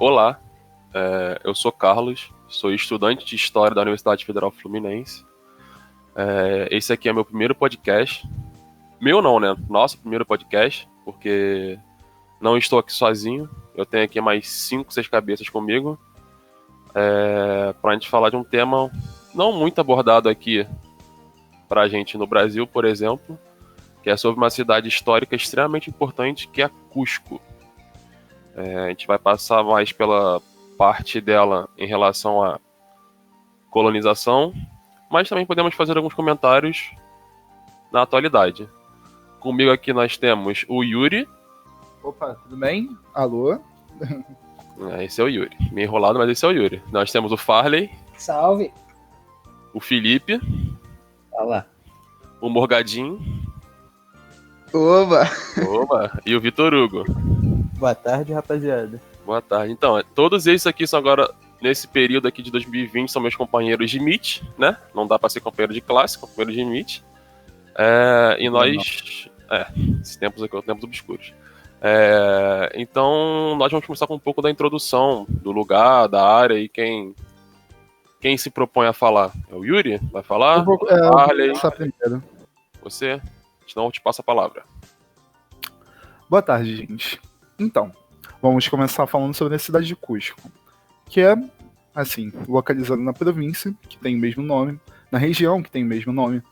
Olá, eu sou Carlos, sou estudante de História da Universidade Federal Fluminense. Esse aqui é meu primeiro podcast. Meu não, né? Nosso primeiro podcast, porque não estou aqui sozinho. Eu tenho aqui mais 5, 6 cabeças comigo, para a gente falar de um tema não muito abordado aqui pra gente no Brasil, por exemplo, que é sobre uma cidade histórica extremamente importante, que é Cusco. A gente vai passar mais pela parte dela em relação à colonização, mas também podemos fazer alguns comentários na atualidade. Comigo aqui nós temos o Yuri. Opa, tudo bem? Alô? Esse é o Yuri. Meio enrolado, mas esse é o Yuri. Nós temos o Farley. Salve! O Felipe. Olá. O Morgadinho. Oba! Oba! E o Vitor Hugo. Boa tarde, rapaziada. Boa tarde. Então, todos esses aqui são agora, nesse período aqui de 2020, são meus companheiros de Meet, né? Não dá pra ser companheiro de classe, companheiro de Meet. E nós... esses tempos aqui são tempos obscuros. Então, nós vamos começar com um pouco da introdução do lugar, da área e quem se propõe a falar. É o Yuri? Vai falar? Vou começar primeiro. Você? Senão eu te passo a palavra. Boa tarde, gente. Então, vamos começar falando sobre a cidade de Cusco, que é, assim, localizada na província, que tem o mesmo nome, na região, que tem o mesmo nome,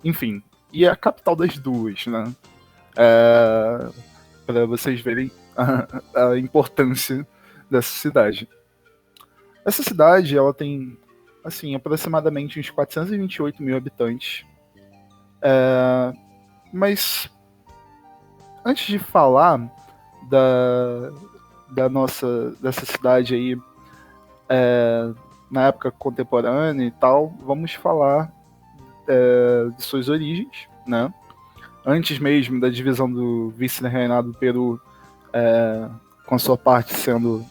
enfim, e é a capital das duas, né? Para vocês verem a importância dessa cidade. Essa cidade, ela tem, assim, aproximadamente uns 428 mil habitantes. Mas, antes de falar dessa cidade aí, na época contemporânea e tal, vamos falar de suas origens, né? Antes mesmo da divisão do vice-reinado do Peru, com sua parte sendo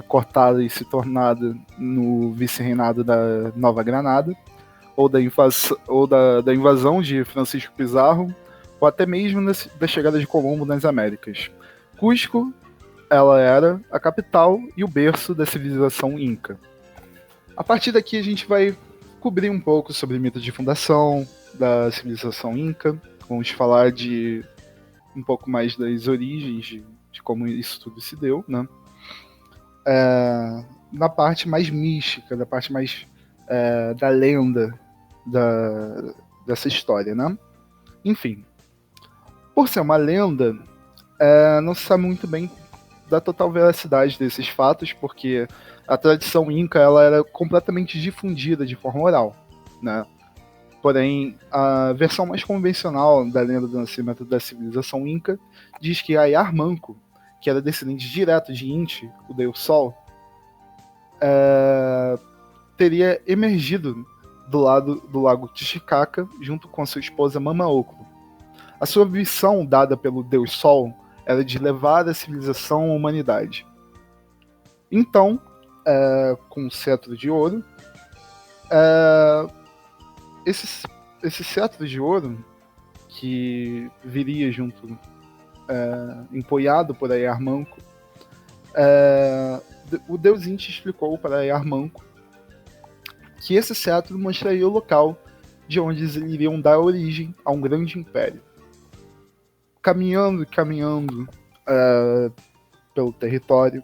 cortada e se tornada no vice-reinado da Nova Granada, ou da invasão de Francisco Pizarro, ou até mesmo da chegada de Colombo nas Américas. Cusco, ela era a capital e o berço da civilização Inca. A partir daqui a gente vai cobrir um pouco sobre o mito de fundação da civilização Inca, vamos falar de um pouco mais das origens, de como isso tudo se deu, né? Na parte mais mística, da parte mais da lenda dessa história, né? Enfim, por ser uma lenda, não se sabe muito bem da total veracidade desses fatos, porque a tradição Inca ela era completamente difundida de forma oral, né? Porém, a versão mais convencional da lenda do nascimento da civilização Inca diz que Ayar Manco, que era descendente direto de Inti, o deus Sol, teria emergido do lado do lago Titicaca junto com sua esposa Mamaoclo. A sua missão dada pelo deus Sol era de levar a civilização à humanidade. Então, com o cetro de ouro, esse cetro de ouro que viria junto, empoiado por Ayar Manco, o deus Inti explicou para Ayar Manco que esse cetro mostraria o local de onde eles iriam dar origem a um grande império. Caminhando pelo território,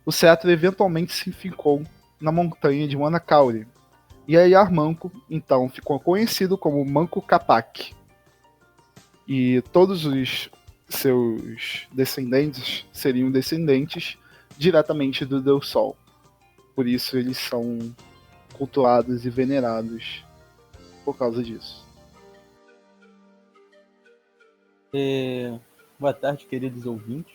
o cetro eventualmente se fincou na montanha de Manacaure, e Ayar Manco, então, ficou conhecido como Manco Capac. E todos os seus descendentes seriam descendentes diretamente do Deus Sol. Por isso eles são cultuados e venerados por causa disso. Boa tarde, queridos ouvintes.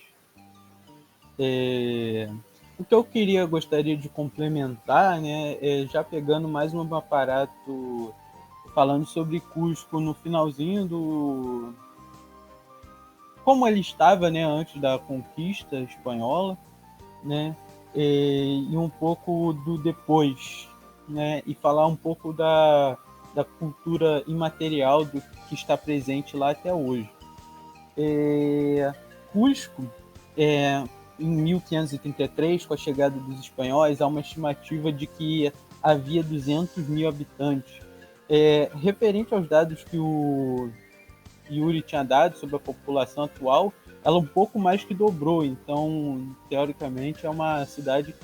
O que eu gostaria de complementar, né, já pegando mais um aparato, falando sobre Cusco no finalzinho do... como ele estava, né, antes da conquista espanhola, né, e um pouco do depois, né, e falar um pouco da cultura imaterial do que está presente lá até hoje. Cusco em 1533, com a chegada dos espanhóis, há uma estimativa de que havia 200 mil habitantes. Referente aos dados que o Yuri tinha dado sobre a população atual, ela um pouco mais que dobrou. Então, teoricamente, é uma cidade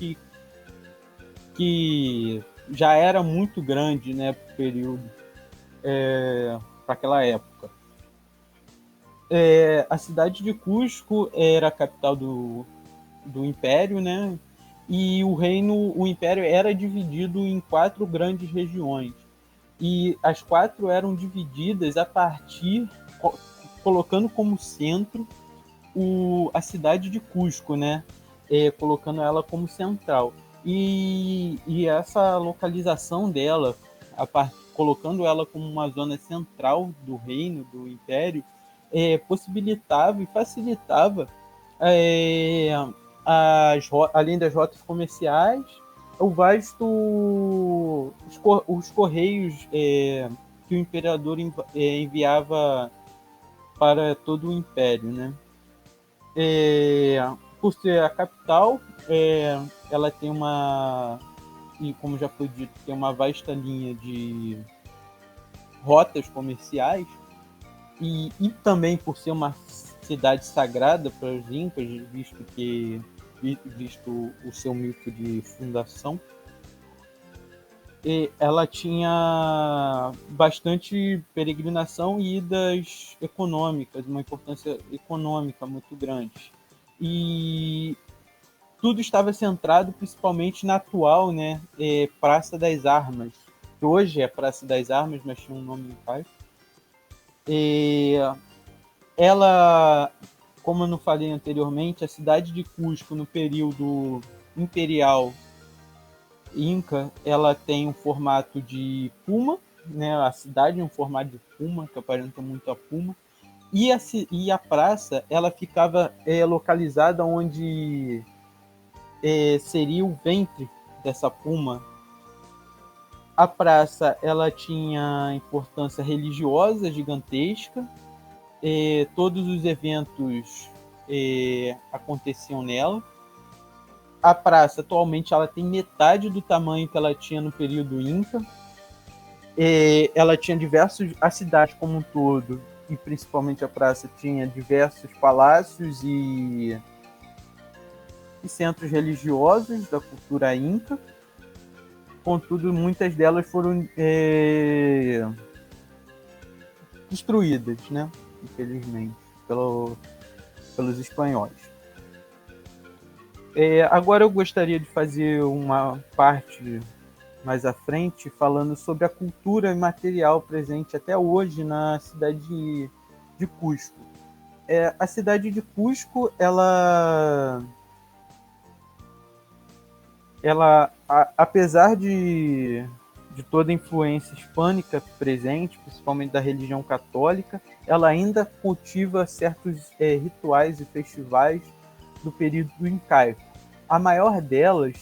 que já era muito grande, né, para o período, para aquela época. A cidade de Cusco era a capital do Império, né? E o Império era dividido em 4 grandes regiões. E as 4 eram divididas a partir, colocando como centro a cidade de Cusco, né? Colocando ela como central. E essa localização dela, colocando ela como uma zona central do reino, do Império, possibilitava e facilitava, além das rotas comerciais, os correios que o imperador enviava para todo o Império, né? Por ser a capital, ela tem e como já foi dito, tem uma vasta linha de rotas comerciais, e também por ser uma cidade sagrada para os Incas, visto o seu mito de fundação, ela tinha bastante peregrinação e idas econômicas, uma importância econômica muito grande. E tudo estava centrado principalmente na atual, né, Praça das Armas, que hoje é Praça das Armas, mas tinha um nome em paz. Ela, como eu não falei anteriormente, a cidade de Cusco, no período imperial Inca, ela tem um formato de puma, né? A cidade é um formato de puma, que aparenta muito a puma. E a praça, ela ficava localizada onde seria o ventre dessa puma. A praça, ela tinha importância religiosa gigantesca. Todos os eventos aconteciam nela. A praça, atualmente, ela tem metade do tamanho que ela tinha no período Inca. Ela tinha a cidade como um todo, e principalmente a praça, tinha diversos palácios e centros religiosos da cultura Inca. Contudo, muitas delas foram destruídas, né? Infelizmente, pelos espanhóis. Agora eu gostaria de fazer uma parte mais à frente falando sobre a cultura imaterial presente até hoje na cidade de Cusco. A cidade de Cusco, apesar de toda a influência hispânica presente, principalmente da religião católica, ela ainda cultiva certos rituais e festivais do período incaico. A maior delas,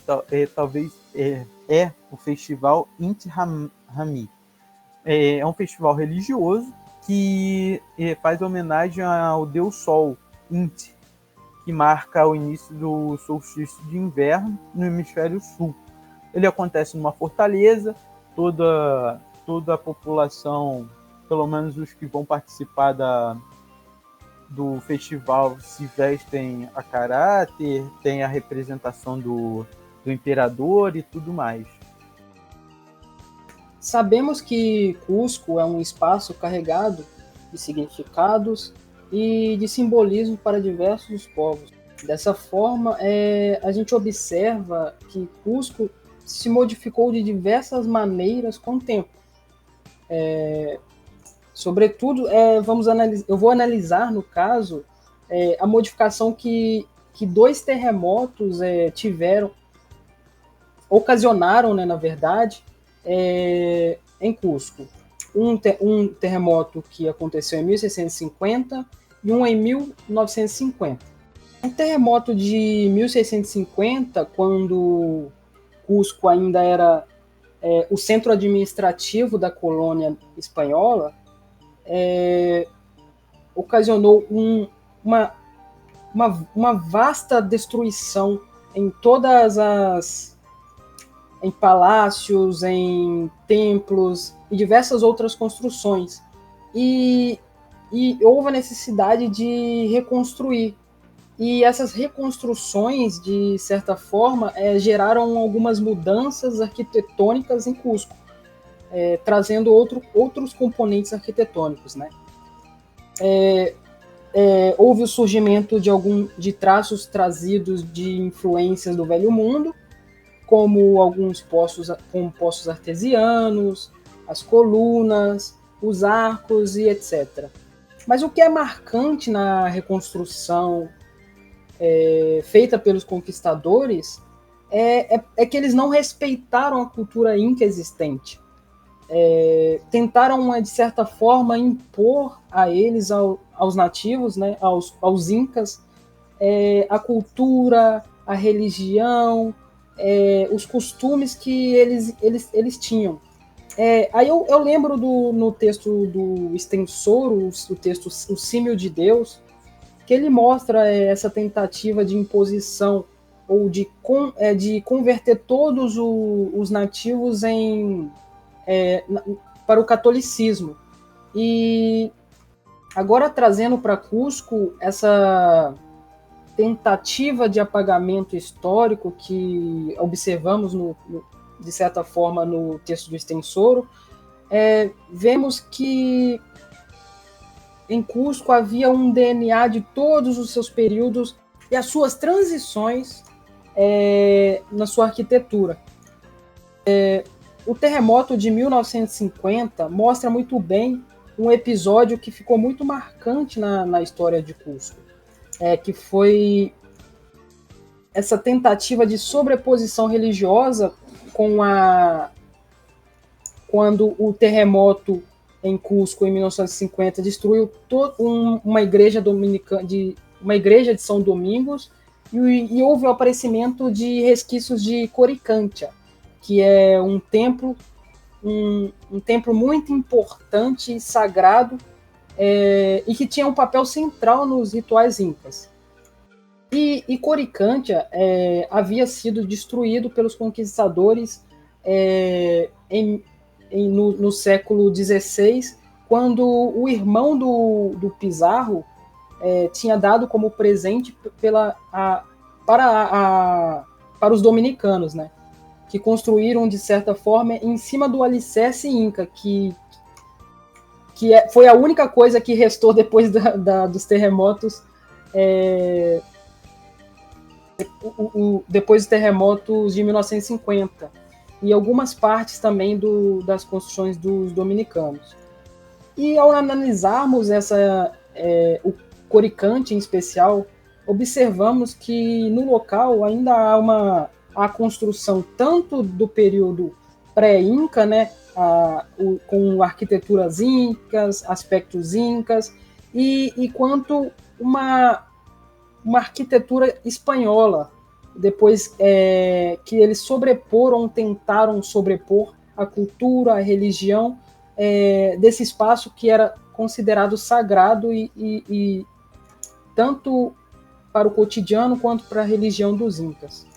talvez, é o festival Inti Raymi. É um festival religioso que faz homenagem ao deus Sol, Inti, que marca o início do solstício de inverno no hemisfério sul. Ele acontece numa fortaleza, toda a população, pelo menos os que vão participar do festival, se vestem a caráter, tem a representação do imperador e tudo mais. Sabemos que Cusco é um espaço carregado de significados e de simbolismo para diversos povos. Dessa forma, a gente observa que Cusco se modificou de diversas maneiras com o tempo. Sobretudo, eu vou analisar, no caso, a modificação que 2 terremotos ocasionaram, né, na verdade, em Cusco. Um terremoto que aconteceu em 1650 e um em 1950. O terremoto de 1650, quando Cusco ainda era o centro administrativo da colônia espanhola, ocasionou uma vasta destruição em todas as em palácios, em templos e diversas outras construções. E houve a necessidade de reconstruir. E essas reconstruções, de certa forma, geraram algumas mudanças arquitetônicas em Cusco, trazendo outros componentes arquitetônicos, né? Houve o surgimento de traços trazidos de influências do Velho Mundo, como alguns poços artesianos, as colunas, os arcos e etc. Mas o que é marcante na reconstrução feita pelos conquistadores é que eles não respeitaram a cultura inca existente. Tentaram, de certa forma, impor a eles, aos nativos, né, aos incas, a cultura, a religião, os costumes que eles tinham. Aí eu lembro no texto do Extensoro, o texto O Símil de Deus, que ele mostra essa tentativa de imposição ou de converter todos os nativos para o catolicismo. E agora trazendo para Cusco essa tentativa de apagamento histórico que observamos, de certa forma, no texto do Extensoro, vemos que em Cusco havia um DNA de todos os seus períodos e as suas transições na sua arquitetura. O terremoto de 1950 mostra muito bem um episódio que ficou muito marcante na história de Cusco, que foi essa tentativa de sobreposição religiosa quando o terremoto em Cusco, em 1950, destruiu uma igreja de São Domingos, e houve o aparecimento de resquícios de Coricancha, que é um templo muito importante e sagrado, e que tinha um papel central nos rituais incas. E Coricancha havia sido destruído pelos conquistadores no século XVI, quando o irmão do Pizarro tinha dado como presente para os dominicanos, né? Que construíram, de certa forma, em cima do alicerce inca, que foi a única coisa que restou depois dos terremotos, depois dos terremotos de 1950, e algumas partes também das construções dos dominicanos. E ao analisarmos o Coricancha em especial, observamos que no local ainda há a construção tanto do período pré-inca, né, com arquiteturas incas, aspectos incas, e quanto uma arquitetura espanhola, depois que eles tentaram sobrepor a cultura, a religião desse espaço que era considerado sagrado e tanto para o cotidiano quanto para a religião dos incas.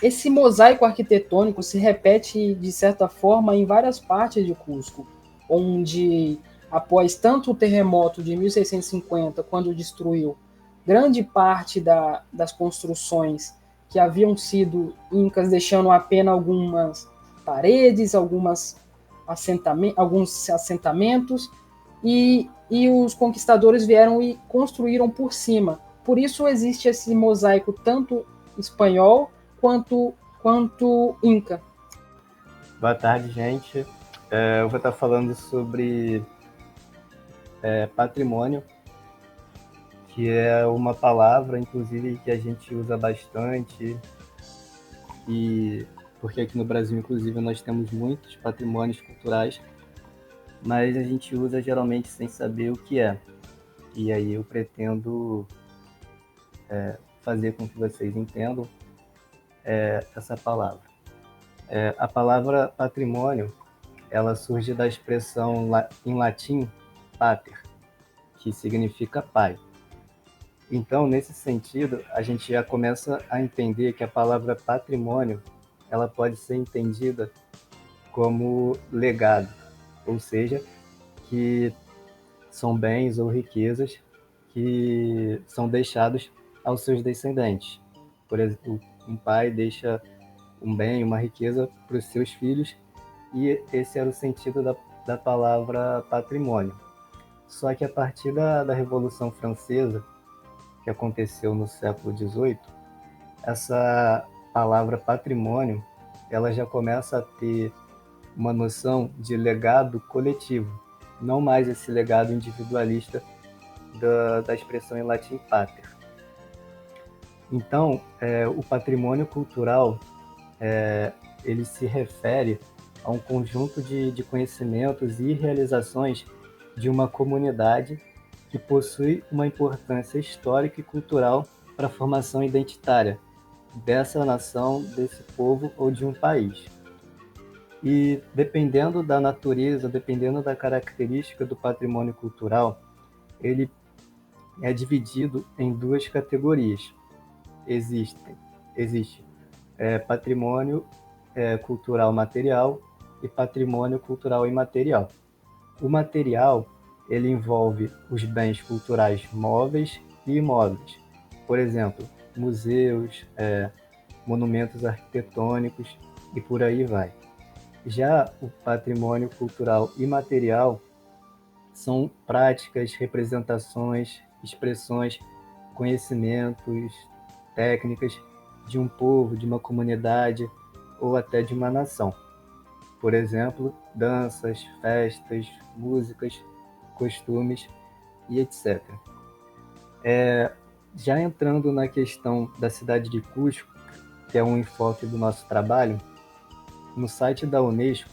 Esse mosaico arquitetônico se repete, de certa forma, em várias partes de Cusco, onde, após tanto o terremoto de 1650, quando destruiu grande parte das construções que haviam sido incas, deixando apenas algumas paredes, alguns assentamentos, e os conquistadores vieram e construíram por cima. Por isso existe esse mosaico tanto espanhol quanto inca. Boa tarde, gente. Eu vou estar falando sobre patrimônio, que é uma palavra, inclusive, que a gente usa bastante, e porque aqui no Brasil, inclusive, nós temos muitos patrimônios culturais, mas a gente usa geralmente sem saber o que é. E aí eu pretendo fazer com que vocês entendam essa palavra. A palavra patrimônio, ela surge da expressão em latim pater, que significa pai. Então, nesse sentido, a gente já começa a entender que a palavra patrimônio, ela pode ser entendida como legado, ou seja, que são bens ou riquezas que são deixados aos seus descendentes. Por exemplo, um pai deixa um bem, uma riqueza para os seus filhos, e esse era o sentido da palavra patrimônio. Só que a partir da Revolução Francesa, que aconteceu no século XVIII, essa palavra patrimônio, ela já começa a ter uma noção de legado coletivo, não mais esse legado individualista da expressão em latim pater. Então, o patrimônio cultural, ele se refere a um conjunto de conhecimentos e realizações de uma comunidade que possui uma importância histórica e cultural para a formação identitária dessa nação, desse povo ou de um país. E dependendo da natureza, dependendo da característica do patrimônio cultural, ele é dividido em duas categorias. Existe patrimônio cultural material e patrimônio cultural imaterial. O material, ele envolve os bens culturais móveis e imóveis. Por exemplo, museus, monumentos arquitetônicos e por aí vai. Já o patrimônio cultural imaterial são práticas, representações, expressões, conhecimentos, técnicas de um povo, de uma comunidade ou até de uma nação. Por exemplo, danças, festas, músicas, costumes e etc. Já entrando na questão da cidade de Cusco, que é um enfoque do nosso trabalho, no site da Unesco,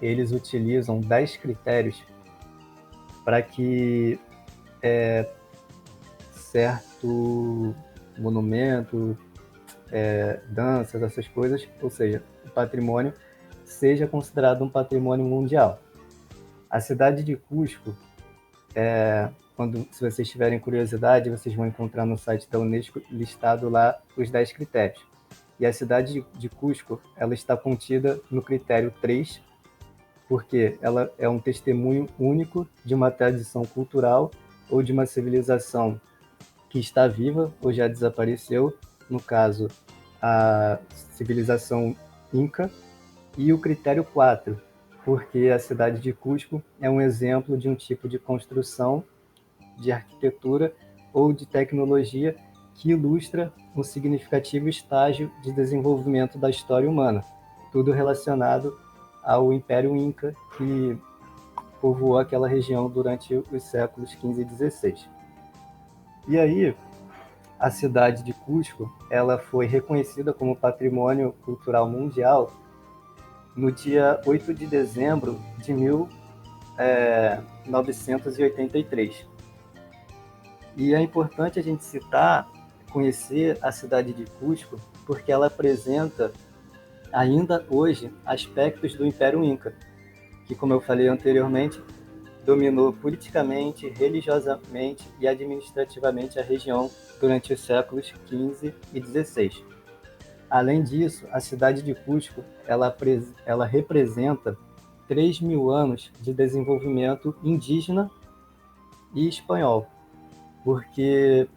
eles utilizam 10 critérios para que certo monumento, danças, essas coisas, ou seja, o patrimônio, seja considerado um patrimônio mundial. A cidade de Cusco, se vocês tiverem curiosidade, vocês vão encontrar no site da Unesco listado lá os 10 critérios. E a cidade de Cusco, ela está contida no critério 3, porque ela é um testemunho único de uma tradição cultural ou de uma civilização que está viva ou já desapareceu, no caso, a civilização Inca. E o critério 4, porque a cidade de Cusco é um exemplo de um tipo de construção, de arquitetura ou de tecnologia que ilustra um significativo estágio de desenvolvimento da história humana, tudo relacionado ao Império Inca, que povoou aquela região durante os séculos XV e XVI. E aí, a cidade de Cusco, ela foi reconhecida como Patrimônio Cultural Mundial no dia 8 de dezembro de 1983. E é importante a gente conhecer a cidade de Cusco, porque ela apresenta, ainda hoje, aspectos do Império Inca, que, como eu falei anteriormente, dominou politicamente, religiosamente e administrativamente a região durante os séculos XV e XVI. Além disso, a cidade de Cusco, ela representa 3.000 anos de desenvolvimento indígena e espanhol, porque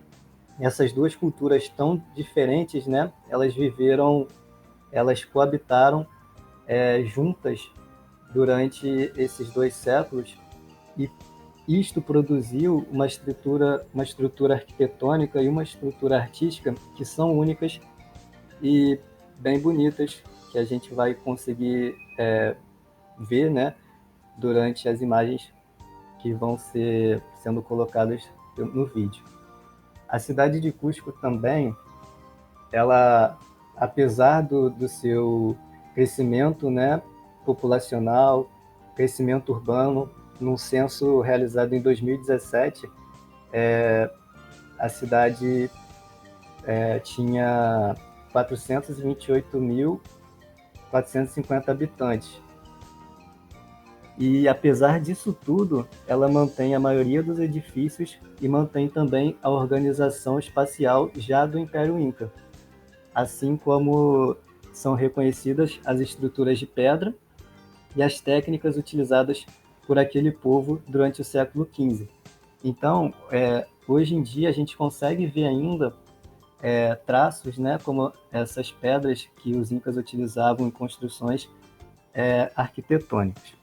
essas duas culturas tão diferentes, né, elas coabitaram juntas durante esses 2 séculos, e isto produziu uma estrutura arquitetônica e uma estrutura artística que são únicas e bem bonitas, que a gente vai conseguir ver, né, durante as imagens que vão sendo colocadas no vídeo. A cidade de Cusco também, ela, apesar do seu crescimento, né, populacional, crescimento urbano, num censo realizado em 2017, a cidade tinha 428.450 habitantes. E apesar disso tudo, ela mantém a maioria dos edifícios e mantém também a organização espacial já do Império Inca, assim como são reconhecidas as estruturas de pedra e as técnicas utilizadas por aquele povo durante o século XV. Então, hoje em dia a gente consegue ver ainda traços, né, como essas pedras que os incas utilizavam em construções arquitetônicas.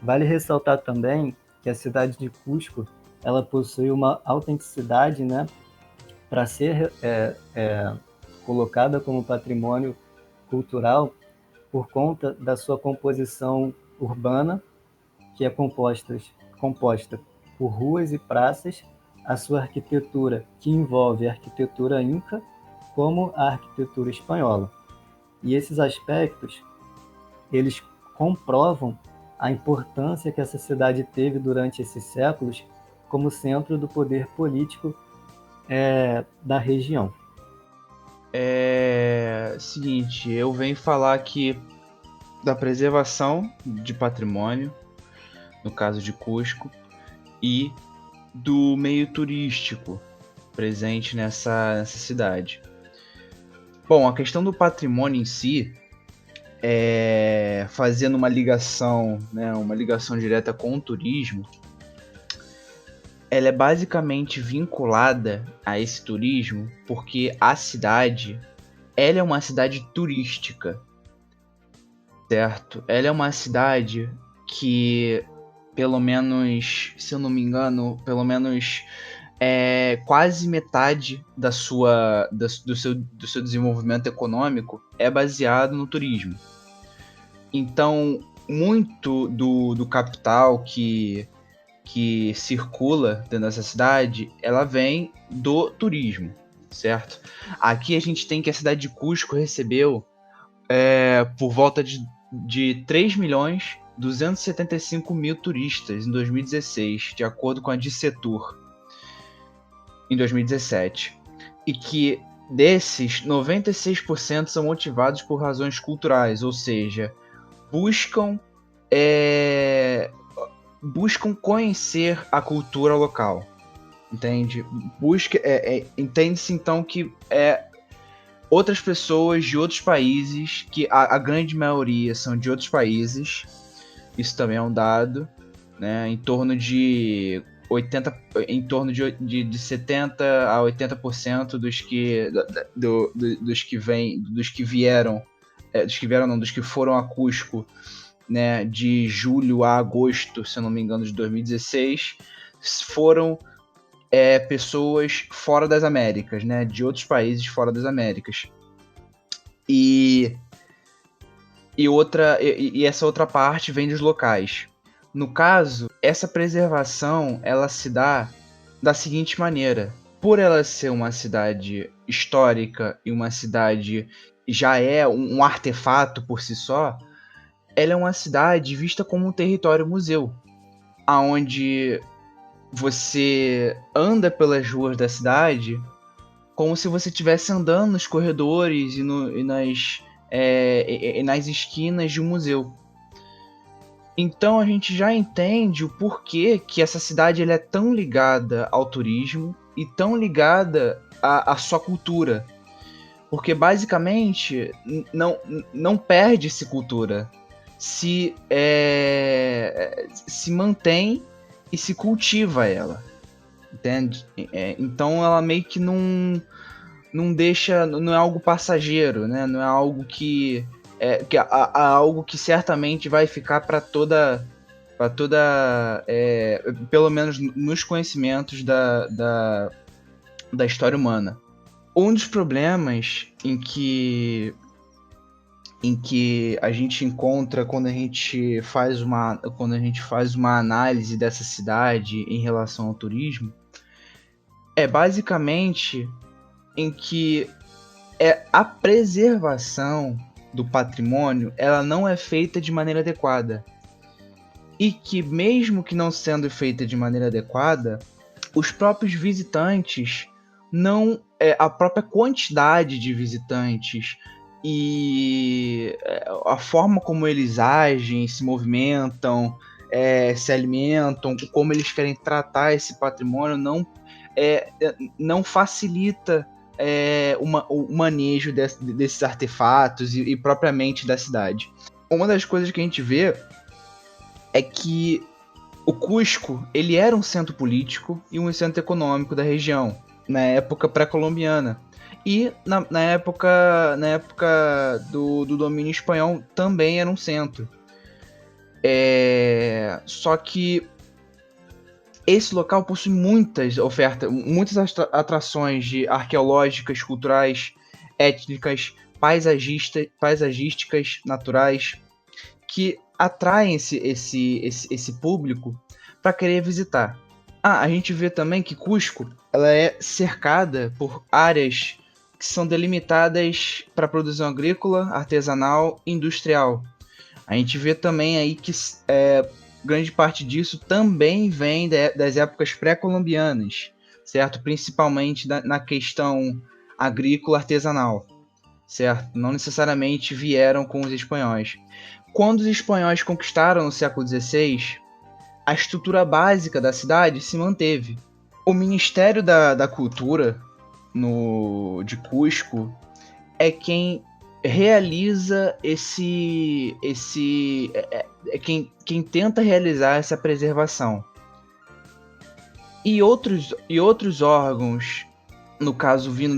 Vale ressaltar também que a cidade de Cusco ela possui uma autenticidade, né, para ser colocada como patrimônio cultural por conta da sua composição urbana, que é composta por ruas e praças, a sua arquitetura, que envolve a arquitetura inca como a arquitetura espanhola. E esses aspectos, eles comprovam a importância que essa cidade teve durante esses séculos como centro do poder político da região. Seguinte, eu venho falar aqui da preservação de patrimônio, no caso de Cusco, e do meio turístico presente nessa cidade. Bom, a questão do patrimônio em si, fazendo uma ligação, né, uma ligação direta com o turismo, ela é basicamente vinculada a esse turismo porque a cidade, ela é uma cidade turística, certo? Ela é uma cidade que, pelo menos, se eu não me engano, pelo menos quase metade do seu desenvolvimento econômico é baseado no turismo. Então, muito do capital que circula dentro dessa cidade, ela vem do turismo, certo? Aqui a gente tem que a cidade de Cusco recebeu por volta de 3.275.000 turistas em 2016, de acordo com a Dissetur, em 2017. E que desses, 96% são motivados por razões culturais, ou seja, buscam conhecer a cultura local, entende? Entende-se então que outras pessoas de outros países, que a grande maioria são de outros países, isso também é um dado, né? Em torno de 70 a 80% dos que foram a Cusco, né, de julho a agosto, se eu não me engano, de 2016, foram pessoas fora das Américas, né, de outros países fora das Américas. E essa outra parte vem dos locais. No caso, essa preservação, ela se dá da seguinte maneira: por ela ser uma cidade histórica e uma cidade já é um artefato por si só, ela é uma cidade vista como um território museu, aonde você anda pelas ruas da cidade como se você estivesse andando nos corredores e nas esquinas de um museu. Então a gente já entende o porquê que essa cidade ela é tão ligada ao turismo e tão ligada à sua cultura. Porque basicamente não perde-se cultura, se mantém e se cultiva ela, entende? Então ela meio que não deixa, não é algo passageiro, né? Não é algo que algo que certamente vai ficar para toda pelo menos nos conhecimentos da história humana. Um dos problemas em que a gente encontra quando a gente faz uma análise dessa cidade em relação ao turismo é basicamente em que a preservação do patrimônio ela não é feita de maneira adequada. E que mesmo que não sendo feita de maneira adequada, os próprios visitantes a própria quantidade de visitantes e a forma como eles agem, se movimentam, se alimentam, como eles querem tratar esse patrimônio, não facilita o manejo desses artefatos e propriamente da cidade. Uma das coisas que a gente vê é que o Cusco ele era um centro político e um centro econômico da região, na época pré-colombiana. E na época do domínio espanhol também era um centro. Só que esse local possui muitas ofertas, muitas atrações arqueológicas, culturais, étnicas, paisagísticas, naturais, que atraem esse público para querer visitar. A gente vê também que Cusco ela é cercada por áreas que são delimitadas para produção agrícola, artesanal e industrial. A gente vê também aí que grande parte disso também vem das épocas pré-colombianas, certo? Principalmente na questão agrícola artesanal, certo? Não necessariamente vieram com os espanhóis. Quando os espanhóis conquistaram no século XVI, a estrutura básica da cidade se manteve. O Ministério da Cultura de Cusco é quem realiza quem tenta realizar essa preservação. E outros órgãos, no caso vindo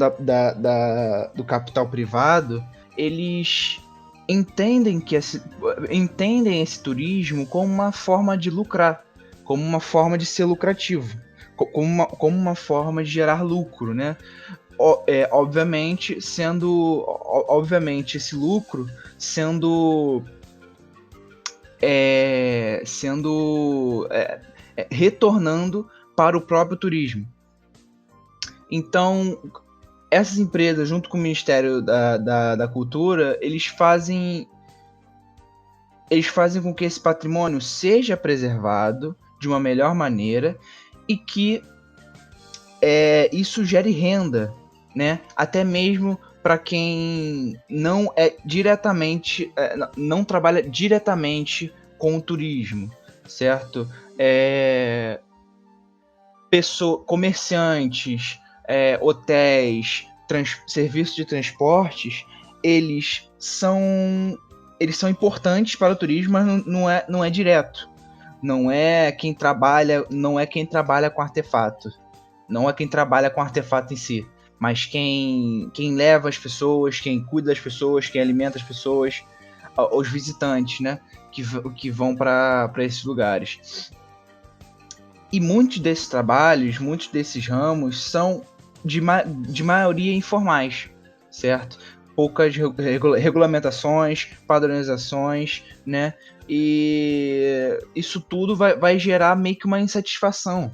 do capital privado, eles entendem esse turismo como uma forma de lucrar, como uma forma de ser lucrativo, como uma forma de gerar lucro, né? Obviamente esse lucro sendo retornando para o próprio turismo. Então, essas empresas, junto com o Ministério da Cultura, eles fazem com que esse patrimônio seja preservado de uma melhor maneira e que isso gere renda, né? Até mesmo para quem não trabalha diretamente com o turismo, certo? Comerciantes, hotéis, serviços de transportes, eles são importantes para o turismo, mas não é direto. Não é quem trabalha com artefato. Não é quem trabalha com artefato em si, mas quem leva as pessoas, quem cuida das pessoas, quem alimenta as pessoas, os visitantes, né, que vão para esses lugares. E muitos desses trabalhos, muitos desses ramos são de maioria informais, certo? Poucas regulamentações, padronizações, né? E isso tudo vai gerar meio que uma insatisfação,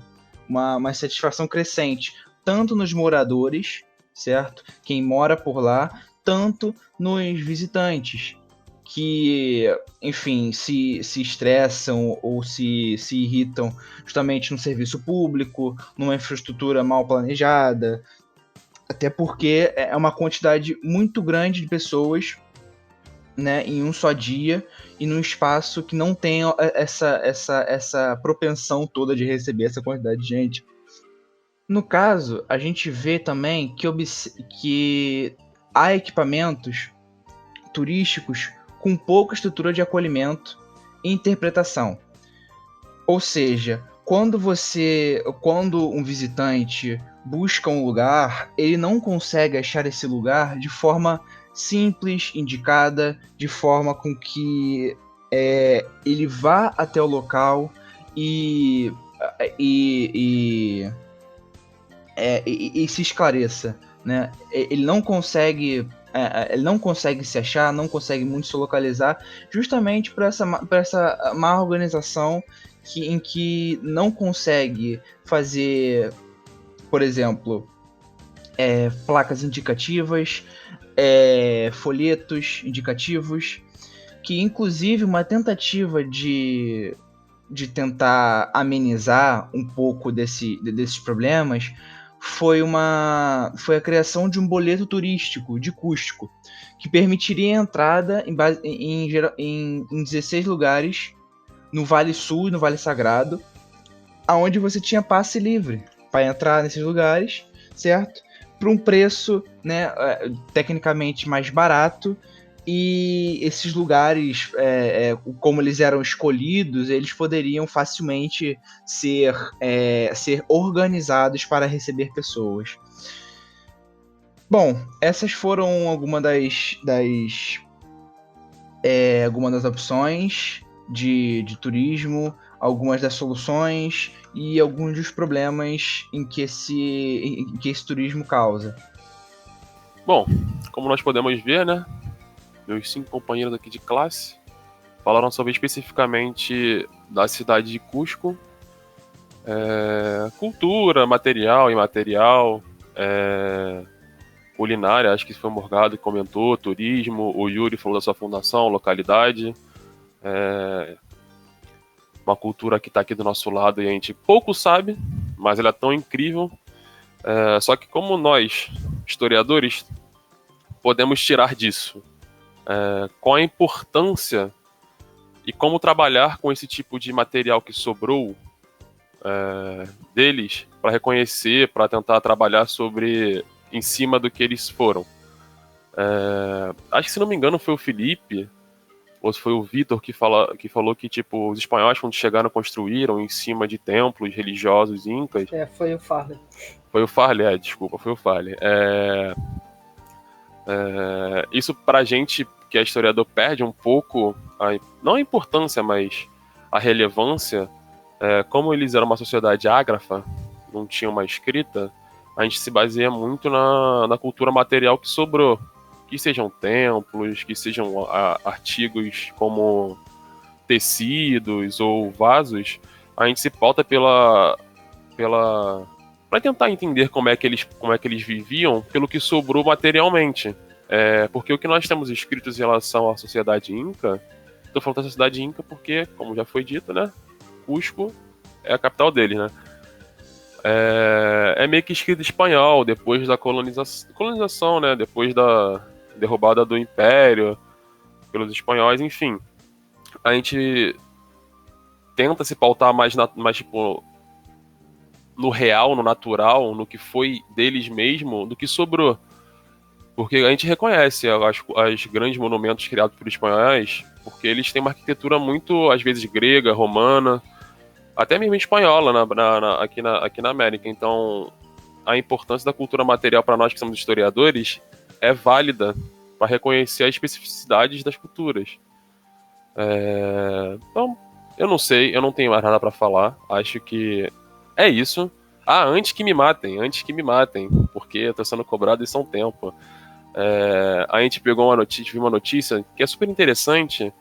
uma insatisfação crescente, tanto nos moradores, certo? Quem mora por lá, tanto nos visitantes, que, enfim, se estressam ou se irritam justamente no serviço público, numa infraestrutura mal planejada, até porque é uma quantidade muito grande de pessoas, né, em um só dia e num espaço que não tem essa propensão toda de receber essa quantidade de gente. No caso, a gente vê também que há equipamentos turísticos com pouca estrutura de acolhimento e interpretação. Ou seja, quando um visitante busca um lugar, ele não consegue achar esse lugar de forma simples, indicada, de forma com que ele vá até o local e se esclareça, né? Ele não consegue se achar, não consegue muito se localizar, justamente por essa má organização em que não consegue fazer, por exemplo, placas indicativas, folhetos indicativos, que inclusive uma tentativa de tentar amenizar um pouco desses problemas foi a criação de um boleto turístico de Cusco, que permitiria a entrada em 16 lugares no Vale Sul e no Vale Sagrado, aonde você tinha passe livre para entrar nesses lugares, certo? Por um preço, né, tecnicamente mais barato. E esses lugares, como eles eram escolhidos, eles poderiam facilmente ser organizados para receber pessoas. Bom, essas foram algumas das opções de turismo, algumas das soluções e alguns dos problemas em que esse turismo causa. Bom, como nós podemos ver, né? Meus 5 companheiros aqui de classe falaram sobre especificamente da cidade de Cusco, cultura, material, imaterial, culinária, acho que foi o Morgado que comentou, turismo, o Yuri falou da sua fundação, localidade, uma cultura que está aqui do nosso lado e a gente pouco sabe, mas ela é tão incrível. Só que como nós, historiadores, podemos tirar disso? Qual a importância e como trabalhar com esse tipo de material que sobrou deles para reconhecer, para tentar trabalhar em cima do que eles foram. Acho que, se não me engano, foi o Felipe ou se foi o Vitor que falou que tipo, os espanhóis, quando chegaram, construíram em cima de templos religiosos incas. Foi o Farley. Foi o Farley, desculpa, foi o Farley. Isso pra gente, que é historiador, perde um pouco, não a importância, mas a relevância. Como eles eram uma sociedade ágrafa, não tinham uma escrita, a gente se baseia muito na cultura material que sobrou. Que sejam templos, que sejam artigos como tecidos ou vasos, a gente se pauta para tentar entender como é que eles viviam pelo que sobrou materialmente. Porque o que nós temos escritos em relação à sociedade inca, estou falando da sociedade inca porque, como já foi dito, né, Cusco é a capital deles, né? É meio que escrito em espanhol, depois da colonização, né, depois da derrubada do Império pelos espanhóis, enfim. A gente tenta se pautar mais tipo, no real, no natural, no que foi deles mesmo, do que sobrou. Porque a gente reconhece as grandes monumentos criados por espanhóis, porque eles têm uma arquitetura muito, às vezes, grega, romana, até mesmo espanhola aqui na América. Então, a importância da cultura material para nós que somos historiadores é válida para reconhecer as especificidades das culturas. Então, eu não sei, eu não tenho mais nada para falar. Acho que é isso. Antes que me matem, porque eu tô sendo cobrado isso há um tempo. A gente viu uma notícia que é super interessante,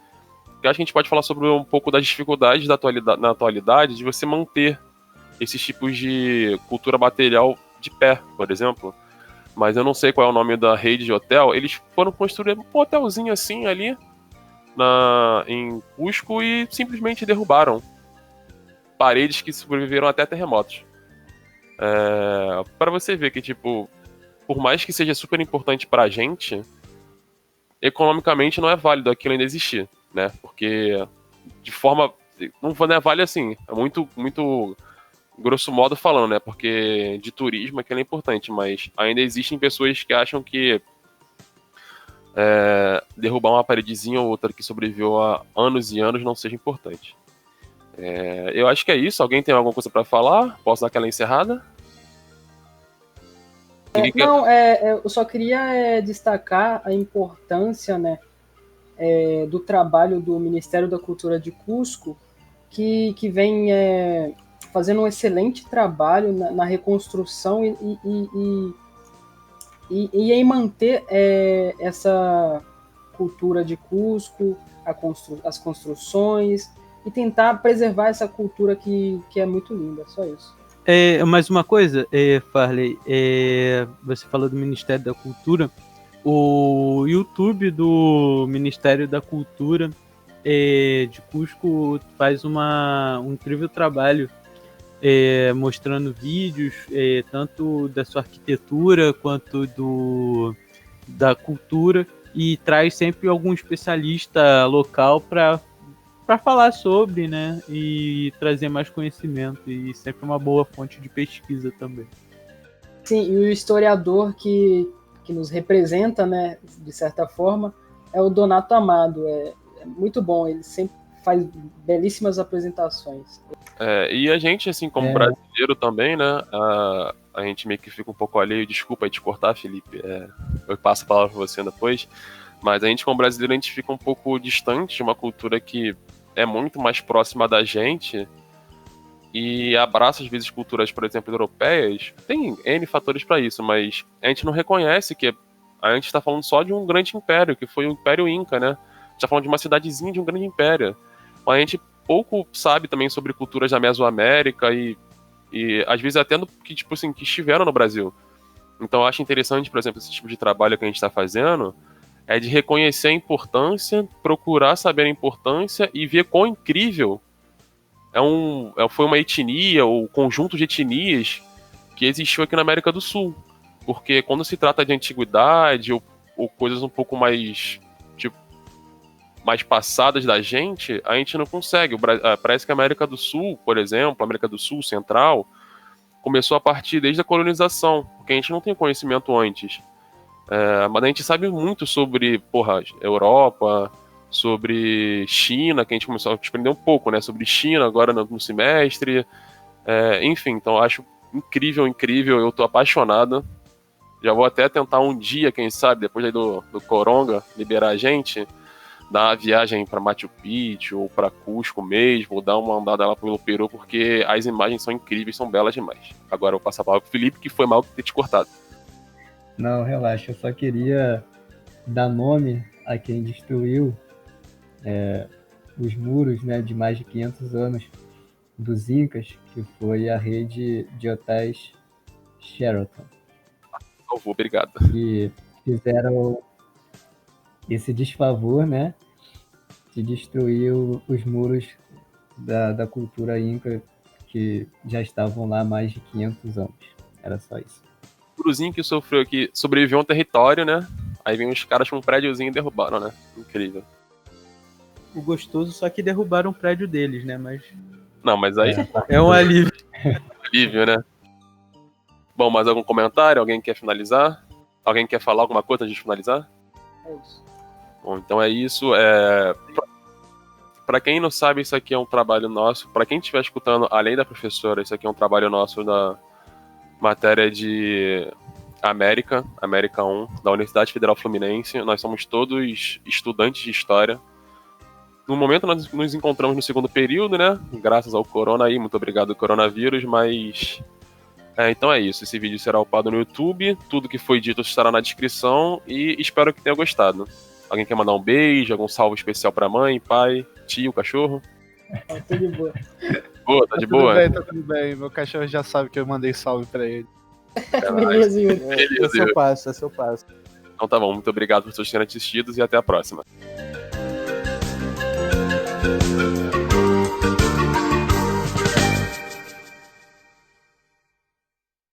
que acho que a gente pode falar sobre um pouco das dificuldades na atualidade de você manter esses tipos de cultura material de pé, por exemplo. Mas eu não sei qual é o nome da rede de hotel. Eles foram construir um hotelzinho assim ali em Cusco e simplesmente derrubaram paredes que sobreviveram até terremotos. Para você ver que, tipo, por mais que seja super importante pra gente, economicamente não é válido aquilo ainda existir, né? Porque de forma... não é válido assim, é muito, muito grosso modo falando, né? Porque de turismo aquilo é importante, mas ainda existem pessoas que acham que derrubar uma paredezinha ou outra que sobreviveu há anos e anos não seja importante. Eu acho que é isso. Alguém tem alguma coisa pra falar? Posso dar aquela encerrada? Eu só queria destacar a importância, né, do trabalho do Ministério da Cultura de Cusco, que vem fazendo um excelente trabalho na reconstrução e em manter essa cultura de Cusco, as construções, e tentar preservar essa cultura que é muito linda, só isso. Mais uma coisa, Farley, você falou do Ministério da Cultura. O YouTube do Ministério da Cultura de Cusco faz um incrível trabalho mostrando vídeos tanto da sua arquitetura quanto da cultura, e traz sempre algum especialista local para para falar sobre, né, e trazer mais conhecimento, e sempre uma boa fonte de pesquisa também. Sim, e o historiador que nos representa, né, de certa forma, é o Donato Amado. É muito bom, ele sempre faz belíssimas apresentações. E a gente, assim, como brasileiro também, né? A gente meio que fica um pouco alheio. Desculpa aí te cortar, Felipe. Eu passo a palavra para você depois. Mas a gente, como brasileiro, a gente fica um pouco distante de uma cultura que é muito mais próxima da gente e abraça, às vezes, culturas, por exemplo, europeias. Tem N fatores para isso, mas a gente não reconhece que a gente está falando só de um grande império, que foi o Império Inca, né? A gente está falando de uma cidadezinha de um grande império. A gente pouco sabe também sobre culturas da Mesoamérica e às vezes até que, tipo assim, que estiveram no Brasil. Então eu acho interessante, por exemplo, esse tipo de trabalho que a gente está fazendo, é de reconhecer a importância, procurar saber a importância e ver quão incrível foi uma etnia ou conjunto de etnias que existiu aqui na América do Sul. Porque quando se trata de antiguidade ou coisas um pouco mais, tipo, mais passadas da gente, a gente não consegue. Parece que a América do Sul, por exemplo, a América do Sul Central, começou a partir desde a colonização, porque a gente não tem conhecimento antes. Mas a gente sabe muito sobre, Europa, sobre China, que a gente começou a aprender um pouco, né? Sobre China agora no semestre. Enfim, então eu acho incrível, incrível. Eu tô apaixonado. Já vou até tentar um dia, quem sabe, depois aí do Coronga, liberar a gente, dar uma viagem para Machu Picchu ou para Cusco mesmo, ou dar uma andada lá pelo Peru, porque as imagens são incríveis, são belas demais. Agora eu vou passar a palavra pro Felipe, que foi mal ter te cortado. Não, relaxa, eu só queria dar nome a quem destruiu os muros, né, de mais de 500 anos dos Incas, que foi a rede de hotéis Sheraton. Por favor, obrigado. Que fizeram esse desfavor, né, de destruir os muros da cultura Inca, que já estavam lá há mais de 500 anos. Era só isso. O Cruzinho que sofreu aqui, sobreviveu a um território, né? Aí vem os caras com um prédiozinho e derrubaram, né? Incrível. O gostoso só que derrubaram o prédio deles, né? Mas Não, mas aí é um alívio. alívio, né? Bom, mais algum comentário? Alguém quer finalizar? Alguém quer falar alguma coisa antes de finalizar? É isso. Bom, então é isso. Para quem não sabe, isso aqui é um trabalho nosso. Para quem estiver escutando, além da professora, isso aqui é um trabalho nosso da matéria de América 1, da Universidade Federal Fluminense. Nós somos todos estudantes de História. No momento, nós nos encontramos no segundo período, né? Graças ao corona aí, muito obrigado, coronavírus, mas... então é isso. Esse vídeo será upado no YouTube. Tudo que foi dito estará na descrição e espero que tenha gostado. Alguém quer mandar um beijo, algum salve especial pra mãe, pai, tio, cachorro? Tô de boa. Boa, tá de boa? Tá tudo bem. Meu cachorro já sabe que eu mandei salve pra ele. Beleza, Yuri. Beleza, Esse eu passo. Então tá bom, muito obrigado por todos terem assistido e até a próxima.